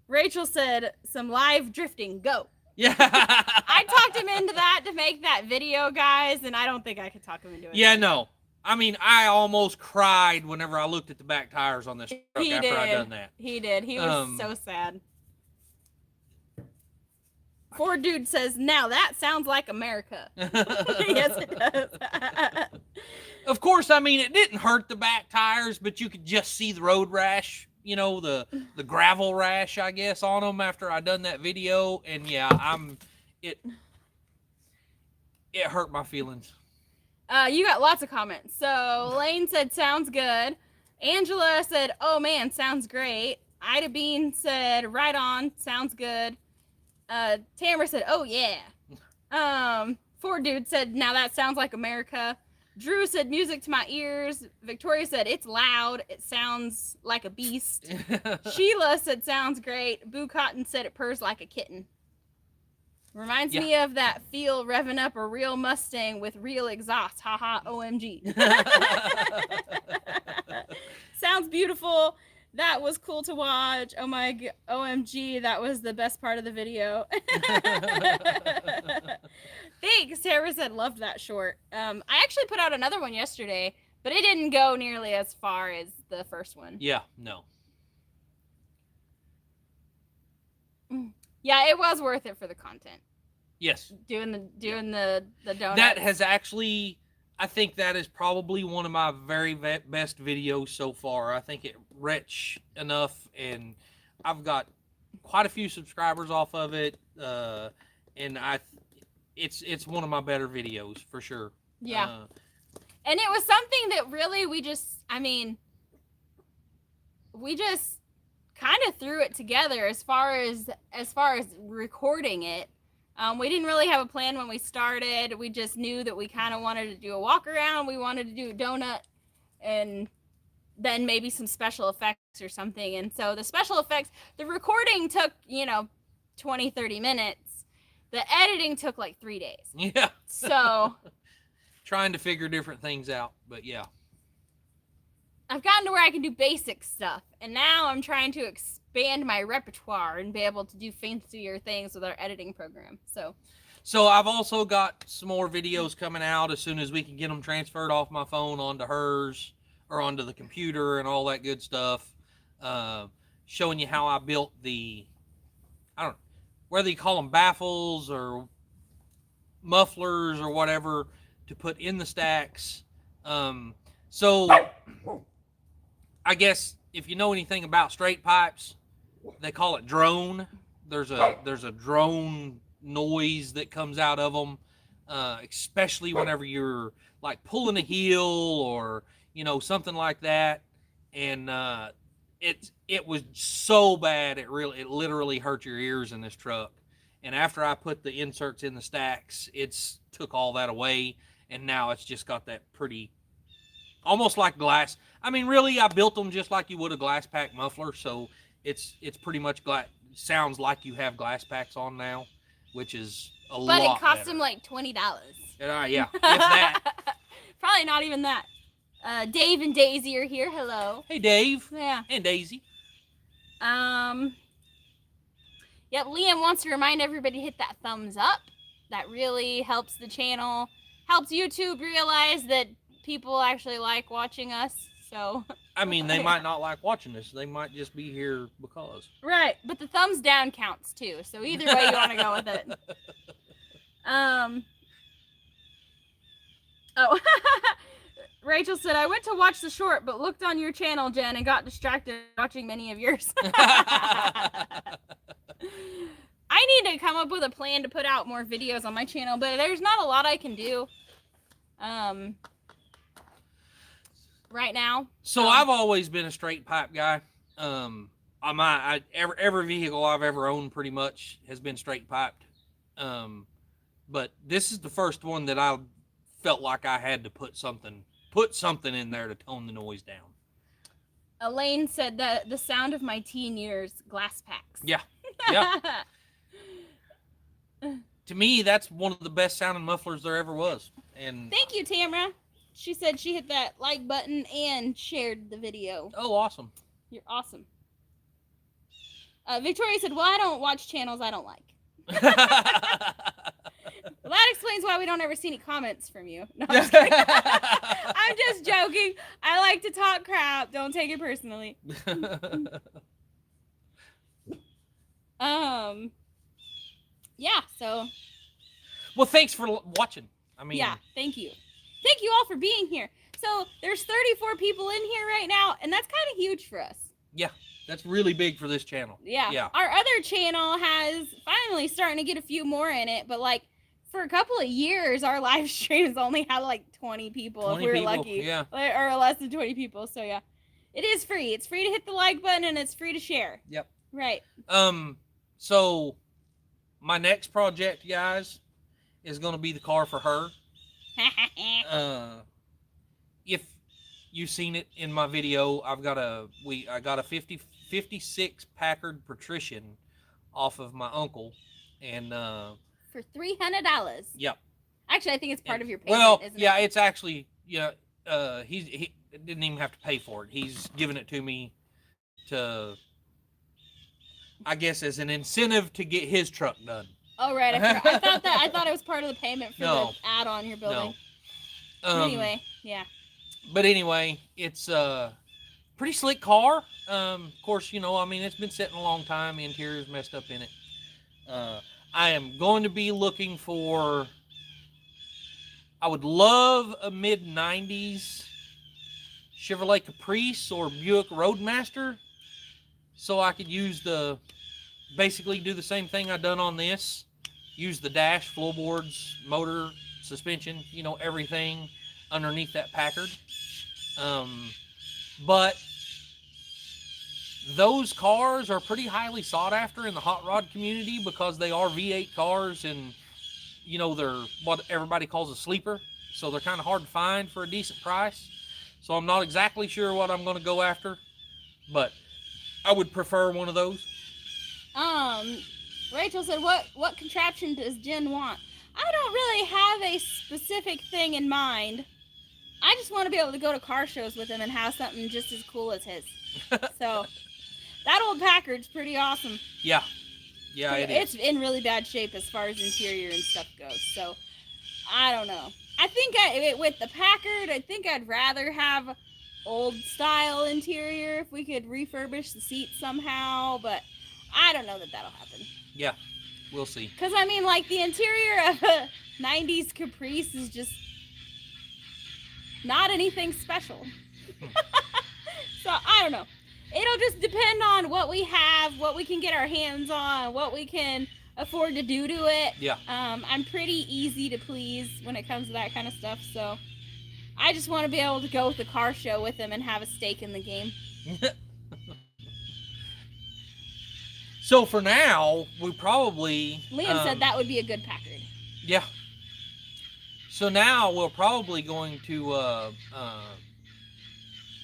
Rachel said, some live drifting, go. Yeah. I talked him into that to make that video, guys, and I don't think I could talk him into it. Yeah, no. I mean, I almost cried whenever I looked at the back tires on this truck after I done that. He did. He was so sad. Ford Dude says, now that sounds like America. Yes, it does. Of course, I mean, it didn't hurt the back tires, but you could just see the road rash, you know, the gravel rash, I guess, on them after I done that video. And yeah, it hurt my feelings. You got lots of comments. So Lane said, sounds good. Angela said, oh man, sounds great. Ida Bean said, right on, sounds good. Tamara said, oh yeah. Ford Dude said, now that sounds like America. Drew said, music to my ears. Victoria said, it's loud. It sounds like a beast. Sheila said, sounds great. Boo Cotton said, it purrs like a kitten. Reminds me of that feel revving up a real Mustang with real exhaust. Haha, OMG. Sounds beautiful. That was cool to watch. Oh my OMG, that was the best part of the video. Thanks. Tara said, loved that short. I actually put out another one yesterday, but it didn't go nearly as far as the first one. Yeah, no. Yeah, it was worth it for the content. Yes. Doing the donuts. That has actually, I think that is probably one of my very best videos so far. I think it rich enough, and I've got quite a few subscribers off of it, and it's one of my better videos for sure. Yeah. And it was something that really we just kind of threw it together as far as recording it. We didn't really have a plan when we started. We just knew that we kind of wanted to do a walk around. We wanted to do a donut and then maybe some special effects or something. And so the special effects, the recording took, 20, 30 minutes. The editing took like 3 days. Yeah. So trying to figure different things out, but yeah. I've gotten to where I can do basic stuff, and now I'm trying to expand my repertoire and be able to do fancier things with our editing program. So I've also got some more videos coming out as soon as we can get them transferred off my phone onto hers or onto the computer and all that good stuff. Showing you how I built I don't know, whether you call them baffles or mufflers or whatever to put in the stacks. So I guess if you know anything about straight pipes, they call it drone. There's a drone noise that comes out of them, especially whenever you're like pulling a heel or something like that. And it was so bad it literally hurt your ears in this truck. And after I put the inserts in the stacks, it's took all that away, and now it's just got that pretty, almost like glass. I mean, really, I built them just like you would a glass pack muffler, so it's pretty much sounds like you have glass packs on now, which is a lot better. But it cost them like $20. Yeah, if that. Probably not even that. Dave and Daisy are here. Hello. Hey, Dave. Yeah. And Daisy. Yep, Liam wants to remind everybody to hit that thumbs up. That really helps the channel, helps YouTube realize that people actually like watching us. So I mean, they might not like watching this. They might just be here because. Right, but the thumbs down counts too. So either way you want to go with it. Oh. Rachel said, I went to watch the short, but looked on your channel, Jen, and got distracted watching many of yours. I need to come up with a plan to put out more videos on my channel, but there's not a lot I can do right now. So I've always been a straight pipe guy. Every vehicle I've ever owned pretty much has been straight piped. But this is the first one that I felt like I had to put something in there to tone the noise down. Elaine said that the sound of my teen years, glass packs. Yeah. To me, that's one of the best sounding mufflers there ever was. And thank you, Tamara. She said she hit that like button and shared the video. Oh, awesome. You're awesome. Victoria said, well, I don't watch channels I don't like. Well, that explains why we don't ever see any comments from you. No, I'm just kidding. I'm just joking. I like to talk crap. Don't take it personally. Yeah, so. Well, thanks for watching. I mean. Yeah, thank you. Thank you all for being here. So there's 34 people in here right now, and that's kind of huge for us. Yeah, that's really big for this channel. Yeah. Our other channel has finally starting to get a few more in it, but like for a couple of years, our live streams only had like 20 people if we were lucky. Yeah. Or less than 20 people. So yeah, it is free. It's free to hit the like button and it's free to share. Yep. Right. So my next project, guys, is going to be the car for her. If you've seen it in my video, I got a 56 Packard Patrician off of my uncle, and for $300. Yep. Actually, I think it's part of your payment. Well, isn't yeah, it? it's actually he didn't even have to pay for it. He's given it to me to, I guess, as an incentive to get his truck done. Oh right, I thought it was part of the payment for the add-on you're building. No. Anyway, yeah. But anyway, it's a pretty slick car. Of course, I mean, it's been sitting a long time. The interior's messed up in it. I am going to be looking for. I would love a mid-90s Chevrolet Caprice or Buick Roadmaster, so I could basically do the same thing I've done on this. Use the dash, floorboards, motor, suspension, everything underneath that Packard. But those cars are pretty highly sought after in the hot rod community because they are V8 cars and, they're what everybody calls a sleeper. So they're kind of hard to find for a decent price. So I'm not exactly sure what I'm going to go after, but I would prefer one of those. Rachel said, what contraption does Jen want? I don't really have a specific thing in mind. I just want to be able to go to car shows with him and have something just as cool as his. So, that old Packard's pretty awesome. Yeah. Yeah, it is. It's in really bad shape as far as interior and stuff goes. So, I don't know. I think with the Packard, I think I'd rather have old style interior if we could refurbish the seats somehow, but I don't know that that'll happen. Yeah, we'll see. Because, I mean, like, the interior of a 90s Caprice is just not anything special. So, I don't know. It'll just depend on what we have, what we can get our hands on, what we can afford to do to it. Yeah. I'm pretty easy to please when it comes to that kind of stuff, so I just want to be able to go with the car show with him and have a stake in the game. So for now, we probably... Liam said that would be a good Packard. Yeah. So now we're probably going to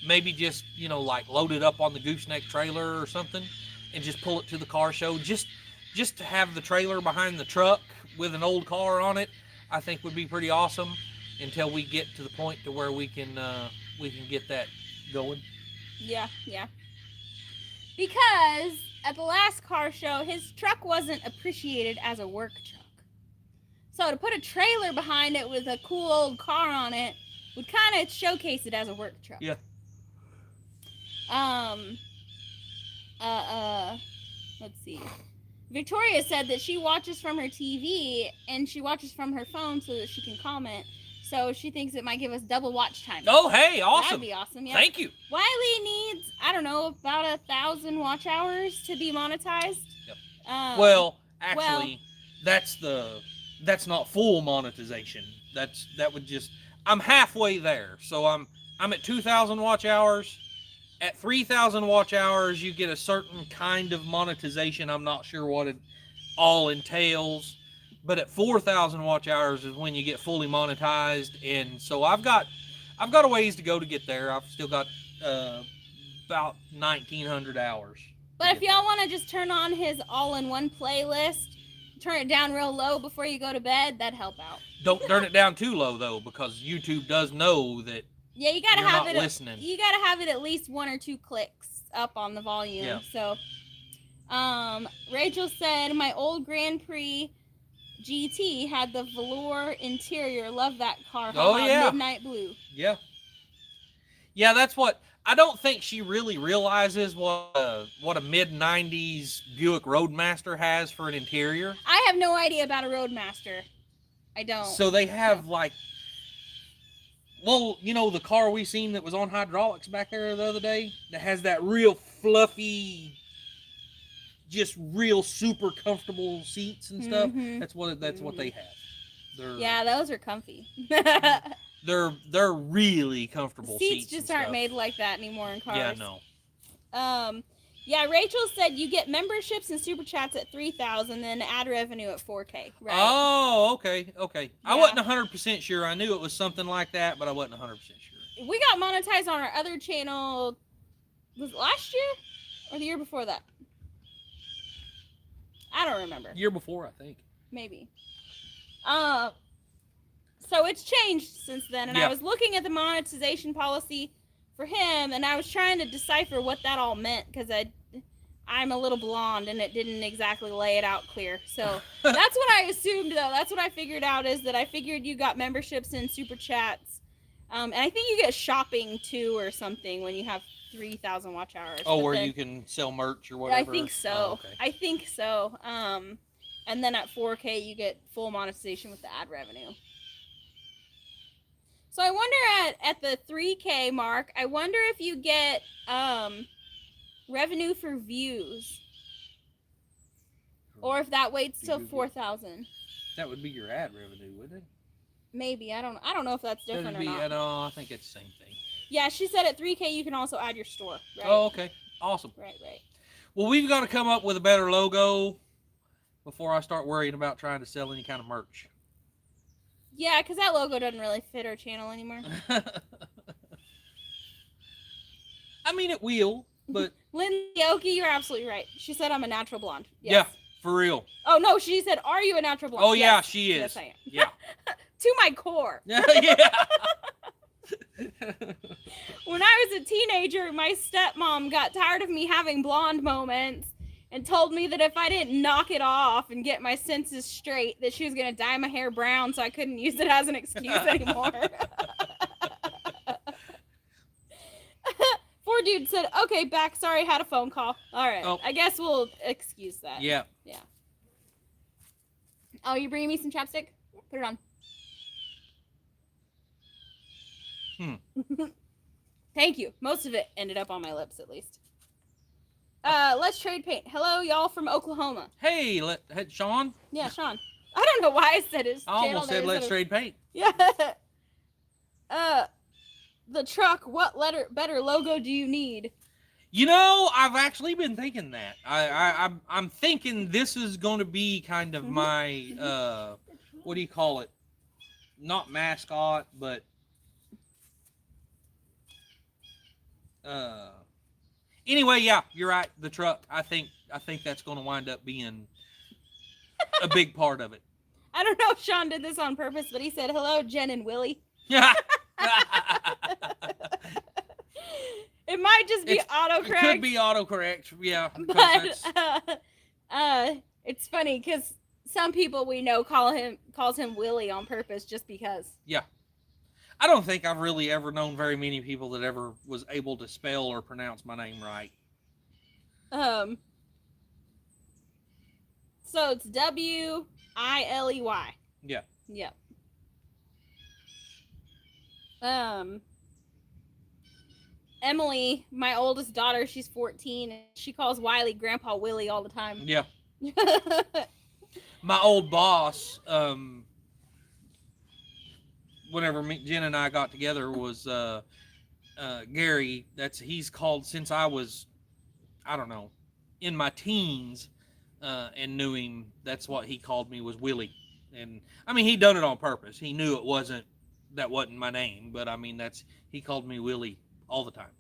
maybe just, like load it up on the gooseneck trailer or something and just pull it to the car show. Just to have the trailer behind the truck with an old car on it, I think would be pretty awesome until we get to the point to where we can get that going. Yeah. Because at the last car show, his truck wasn't appreciated as a work truck. So to put a trailer behind it with a cool old car on it would kind of showcase it as a work truck. Yeah. Let's see. Victoria said that she watches from her TV and she watches from her phone so that she can comment. So she thinks it might give us double watch time. Oh, hey, That'd awesome. be awesome, yeah. Thank you. Wiley needs, I don't know, about 1,000 watch hours to be monetized. Yep. Well, Actually, that's not full monetization. That would just, I'm halfway there. So I'm at 2,000 watch hours. At 3,000 watch hours, you get a certain kind of monetization. I'm not sure what it all entails. But at 4,000 watch hours is when you get fully monetized. And so I've got a ways to go to get there. I've still got about 1,900 hours. But if y'all want to just turn on his all-in-one playlist, turn it down real low before you go to bed, that'd help out. Don't turn it down too low, though, because YouTube does know that. Yeah, you gotta You're have not it. listening. You gotta have it at least 1 or 2 clicks up on the volume. Yeah. So, Rachel said my old Grand Prix GT had the velour interior. Love that car. How Oh, about yeah. Midnight Blue. Yeah. Yeah, that's what. I don't think she really realizes what a mid-90s Buick Roadmaster has for an interior. I have no idea about a Roadmaster. I don't. So they have like, well, the car we seen that was on hydraulics back there the other day that has that real fluffy, just real super comfortable seats and stuff. Mhm. That's what they have. Yeah, those are comfy. They're really comfortable seats. Seats just and aren't stuff. made like that anymore in cars. Yeah, no. Yeah, Rachel said you get memberships and super chats at 3,000, then ad revenue at 4K. Right? Oh, okay. I Yeah. wasn't 100% sure. I knew it was something like that, but I wasn't 100% sure. We got monetized on our other channel. Was it last year or the year before that? I don't remember. Year before, I think. Maybe. So it's changed since then, and Yeah. I was looking at the monetization policy for him, and I was trying to decipher what that all meant because I'm a little blonde and it didn't exactly lay it out clear. So that's what I assumed, though. That's what I figured out is that I figured you got memberships and super chats, and I think you get shopping too or something when you have 3,000 watch hours. Oh, But where then- you can sell merch or whatever? I think so. Oh, okay. I think so. And then at 4K, you get full monetization with the ad revenue. So I wonder at the 3K mark, I wonder if you get revenue for views, or if that waits till 4,000. That would be your ad revenue, wouldn't it? Maybe I don't know if that's different or not. No, I think it's the same thing. Yeah, she said at 3K you can also add your store. Right? Oh, okay. Awesome. Right. Well, we've got to come up with a better logo before I start worrying about trying to sell any kind of merch. Yeah, because that logo doesn't really fit our channel anymore. I mean, it will, but Lindsay Oki, you're absolutely right. She said I'm a natural blonde. Yes. yeah, for real. Oh no, she said, "Are you a natural blonde?" Oh yeah, Yes. she is. Yes, I am. Yeah. To my core. Yeah. When I was a teenager, my stepmom got tired of me having blonde moments and told me that if I didn't knock it off and get my senses straight, that she was gonna dye my hair brown so I couldn't use it as an excuse anymore. Poor dude said, "Okay, back. Sorry, had a phone call. All right, Oh. I guess we'll excuse that." Yeah. Oh, you bringing me some chapstick? Put it on. Thank you. Most of it ended up on my lips, at least. Let's trade paint. Hello, y'all from Oklahoma. Hey, Sean. Yeah, Sean. I don't know why I said his I almost said let's trade paint. Yeah. The truck. What better logo do you need? I've actually been thinking that. I'm thinking this is going to be kind of my what do you call it? Not mascot, but anyway, yeah, you're right. The truck. I think that's going to wind up being a big part of it. I don't know if Sean did this on purpose, but he said, "Hello, Jen and Willie." Yeah. It might just be autocorrect. It could be autocorrect, yeah. But it's funny because some people we know calls him Willie on purpose just because. Yeah. I don't think I've really ever known very many people that ever was able to spell or pronounce my name right. So it's Wiley. Yeah. Yep. Emily, my oldest daughter, she's 14, and she calls Wiley Grandpa Willie all the time. Yeah. My old boss, whenever Jen and I got together, was Gary. He's called since I was, I don't know, in my teens, and knew him. That's what he called me, was Willie. And I mean, he done it on purpose. He knew that wasn't my name, but I mean, he called me Willie all the time.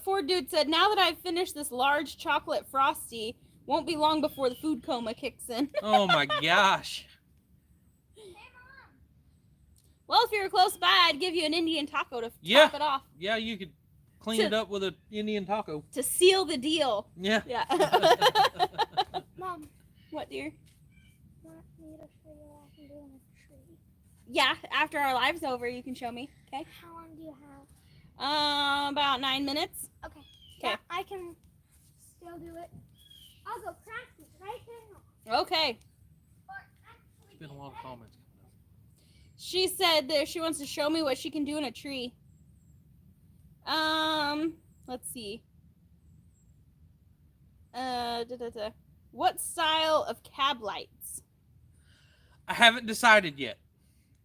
Ford Dude said, now that I've finished this large chocolate frosty, won't be long before the food coma kicks in. Oh my gosh. Well, if you were close by, I'd give you an Indian taco to top it off. Yeah, you could clean it up with an Indian taco. To seal the deal. Yeah. Yeah. Mom. What, dear? Want me to show you what I can do in a tree? Yeah, after our live's over, you can show me. Okay. How long do you have? About 9 minutes. Okay. Okay. Yeah, I can still do it. I'll go practice right now. Okay. There's been a lot of comments coming up. She said that she wants to show me what she can do in a tree. Let's see. What style of cab lights? I haven't decided yet.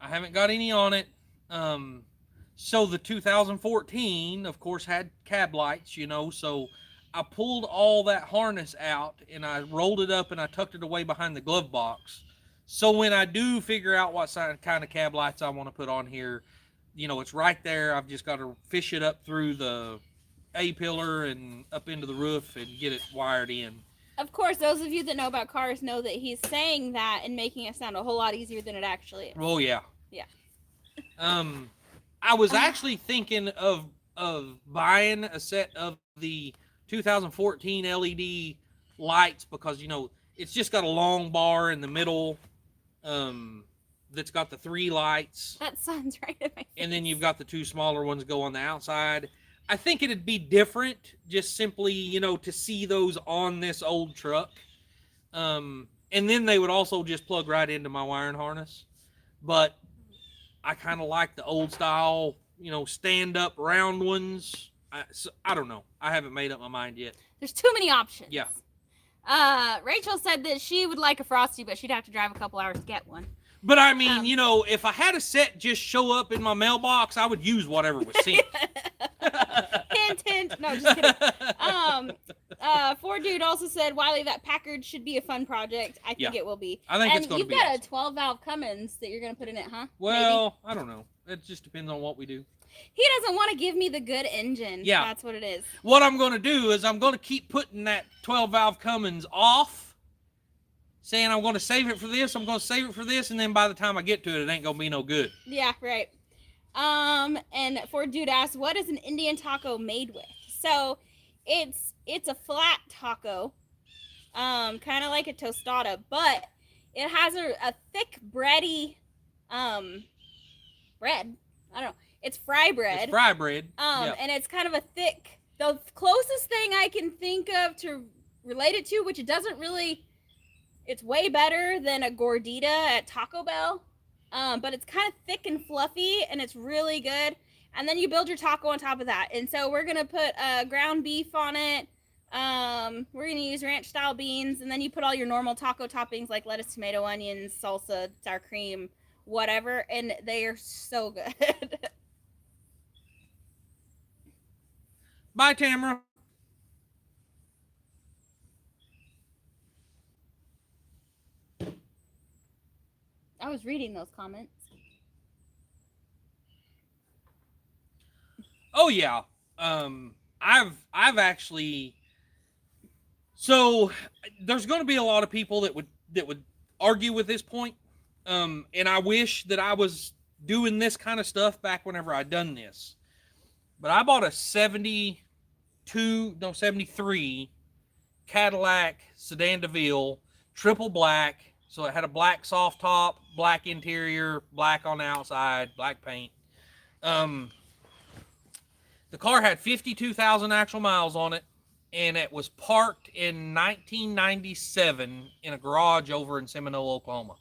I haven't got any on it. So the 2014, of course, had cab lights, so I pulled all that harness out and I rolled it up and I tucked it away behind the glove box. So when I do figure out what kind of cab lights I want to put on here, it's right there. I've just got to fish it up through the A-pillar and up into the roof and get it wired in. Of course, those of you that know about cars know that he's saying that and making it sound a whole lot easier than it actually is. Oh, yeah. Yeah. I was actually thinking of buying a set of the 2014 LED lights because, it's just got a long bar in the middle that's got the 3 lights. That sounds right in my face. And then you've got the 2 smaller ones go on the outside. I think it'd be different just simply, to see those on this old truck. And then they would also just plug right into my wiring harness. But I kind of like the old style, stand up round ones. I don't know. I haven't made up my mind yet. There's too many options. Yeah. Rachel said that she would like a Frosty, but she'd have to drive a couple hours to get one. But I mean, if I had a set just show up in my mailbox, I would use whatever was sent. Hint, hint. No, just kidding. Ford Dude also said, Wiley, that Packard should be a fun project. I think it will be. I think it's going to be. And you've got a 12-valve Cummins that you're going to put in it, huh? Well, maybe? I don't know. It just depends on what we do. He doesn't want to give me the good engine. Yeah. That's what it is. What I'm going to do is I'm going to keep putting that 12-valve Cummins off, saying I'm going to save it for this, I'm going to save it for this, and then by the time I get to it, it ain't going to be no good. Yeah, right. And Ford Dude asked, what is an Indian taco made with? So it's a flat taco, kind of like a tostada, but it has a thick bready, bread. I don't know. It's fry bread. It's fry bread. And it's kind of a thick, the closest thing I can think of to relate it to, which it doesn't really, it's way better than a gordita at Taco Bell. But it's kind of thick and fluffy, and it's really good. And then you build your taco on top of that. And so we're going to put ground beef on it. We're going to use ranch style beans, and then you put all your normal taco toppings like lettuce, tomato, onions, salsa, sour cream, whatever, and they are so good. Bye, Tamara. I was reading those comments. Oh yeah. I've actually, so there's going to be a lot of people that would argue with this point. And I wish that I was doing this kind of stuff back whenever I done this. But I bought a 73 Cadillac Sedan DeVille, triple black. So it had a black soft top, black interior, black on the outside, black paint. The car had 52,000 actual miles on it, and it was parked in 1997 in a garage over in Seminole, Oklahoma.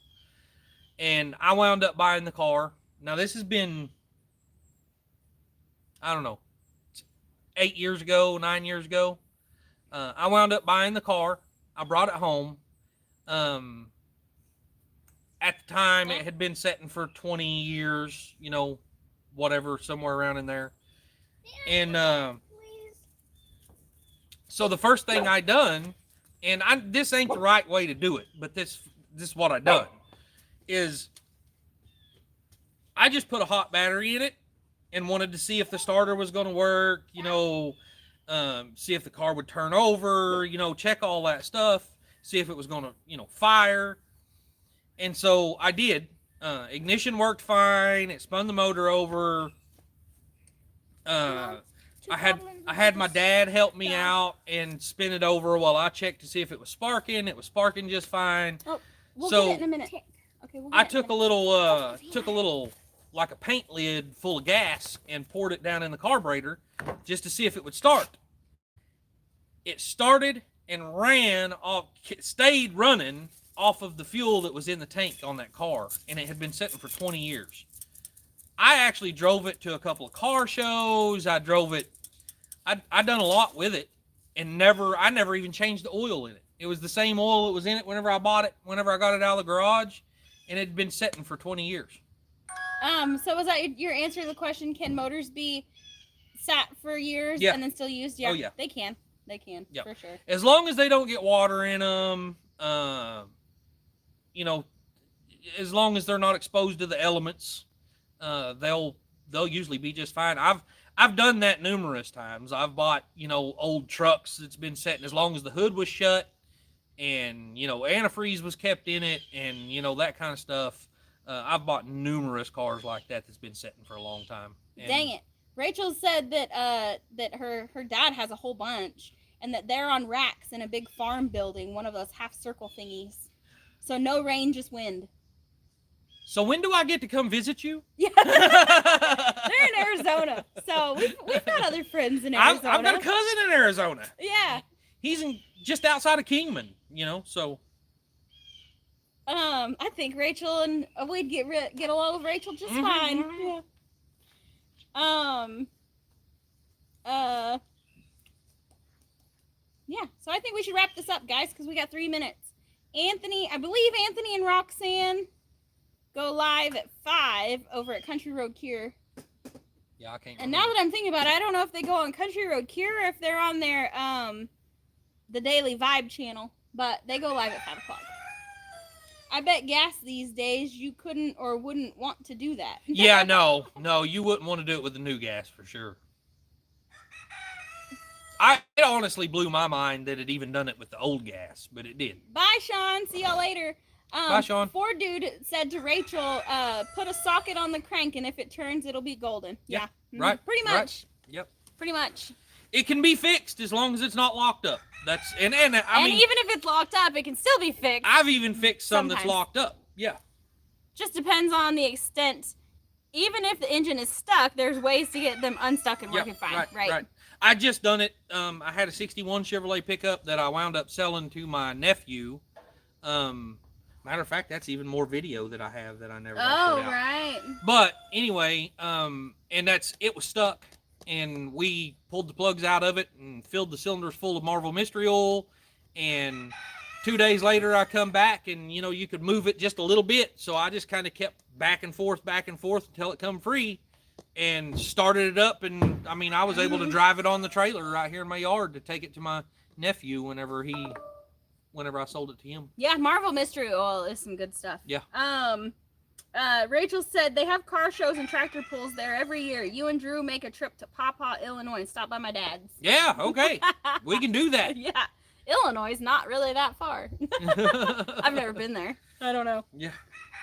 And I wound up buying the car. Now this has been, I don't know, 8 years ago, 9 years ago. I wound up buying the car. I brought it home. At the time, it had been sitting for 20 years, you know, whatever, somewhere around in there. And so the first thing I done, and this ain't the right way to do it, but this is what I done, is I just put a hot battery in it and wanted to see if the starter was going to work, you know, see if the car would turn over, you know, check all that stuff, see if it was going to, you know, fire. And so I did. Ignition worked fine. It spun the motor over. I had my dad help me out and spin it over while I checked to see if it was sparking. It was sparking just fine. Oh, we'll So, get it in a minute. Okay, we'll get I it in took a little like a paint lid full of gas and poured it down in the carburetor just to see if it would start. It started and ran off, stayed running off of the fuel that was in the tank on that car, and it had been sitting for 20 years. I actually drove it to a couple of car shows. I drove it. I done a lot with it, and I never even changed the oil in it. It was the same oil that was in it whenever I bought it, whenever I got it out of the garage, and it had been sitting for 20 years. So was that your answer to the question? Can motors be sat for years Yeah. and then still used? Yeah. Oh, yeah. They can. They can, Yeah. for sure. As long as they don't get water in them, you know, as long as they're not exposed to the elements, they'll usually be just fine. I've done that numerous times. I've bought, you know, old trucks that's been sitting as long as the hood was shut, and you know, antifreeze was kept in it, and you know, that kind of stuff. I've bought numerous cars like that that's been sitting for a long time. And Dang it. Rachel said that that her dad has a whole bunch, and that they're on racks in a big farm building, one of those half circle thingies. So no rain, just wind. So when do I get to come visit you? Yeah. They're in Arizona. So we've got other friends in Arizona. I've got a cousin in Arizona. Yeah. He's just outside of Kingman, you know, so. I think Rachel and we'd get along with Rachel just fine. Yeah. Yeah. So I think we should wrap this up, guys, because we got 3 minutes. I believe Anthony and Roxanne go live at 5 over at Country Road Cure. Yeah, I can't. And now that I'm thinking about it, I don't know if they go on Country Road Cure or if they're on their the Daily Vibe channel, but they go live at 5 o'clock. I bet gas these days you couldn't or wouldn't want to do that. Yeah, no, you wouldn't want to do it with the new gas for sure. It honestly blew my mind that it even done it with the old gas, but it did. Bye, Sean. See y'all later. Bye, Sean. Ford dude said to Rachel, put a socket on the crank, and if it turns, it'll be golden. Yeah. Right. Pretty much. Right. Yep. Pretty much. It can be fixed as long as it's not locked up. That's I mean, even if it's locked up, it can still be fixed. I've even fixed some Sometimes. that's locked up. Yeah. Just depends on the extent. Even if the engine is stuck, there's ways to get them unstuck and working fine. Right. I just done it. I had a 61 Chevrolet pickup that I wound up selling to my nephew. Matter of fact, that's even more video that I have that I never got put out. Right. But anyway, and it was stuck, and we pulled the plugs out of it and filled the cylinders full of Marvel Mystery Oil, and 2 days later I come back, and you know, you could move it just a little bit, so I just kind of kept back and forth until it come free, and started it up, and I mean, I was able to drive it on the trailer right here in my yard to take it to my nephew whenever I sold it to him. Yeah, Marvel Mystery Oil is some good stuff. Yeah. Rachel said they have car shows and tractor pulls there every year. You and Drew make a trip to Pawpaw, Illinois, and stop by my dad's. Yeah, okay. We can do that. Yeah. Illinois is not really that far. I've never been there. I don't know. Yeah.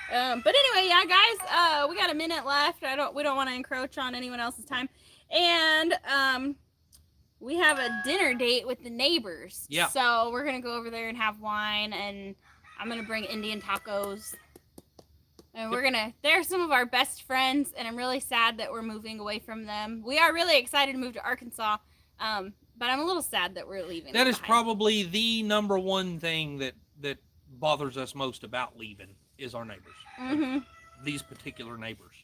But anyway, yeah, guys, we got a minute left. We don't want to encroach on anyone else's time. And we have a dinner date with the neighbors. Yeah. So we're going to go over there and have wine, and I'm going to bring Indian tacos. And they're some of our best friends, and I'm really sad that we're moving away from them. We are really excited to move to Arkansas, but I'm a little sad that we're leaving. That is probably the number one thing that bothers us most about leaving is our neighbors. Mm-hmm. These particular neighbors.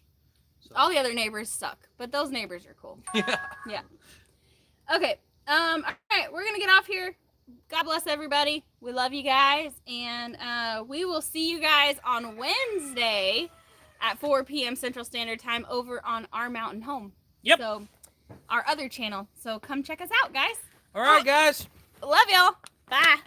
So. All the other neighbors suck, but those neighbors are cool. Yeah. Okay. All right, we're gonna get off here. God bless everybody. We love you guys, and we will see you guys on Wednesday at 4 p.m. Central Standard Time over on Our Mountain Home. Yep. So, our other channel. So come check us out, guys. All right, guys. Love y'all. Bye.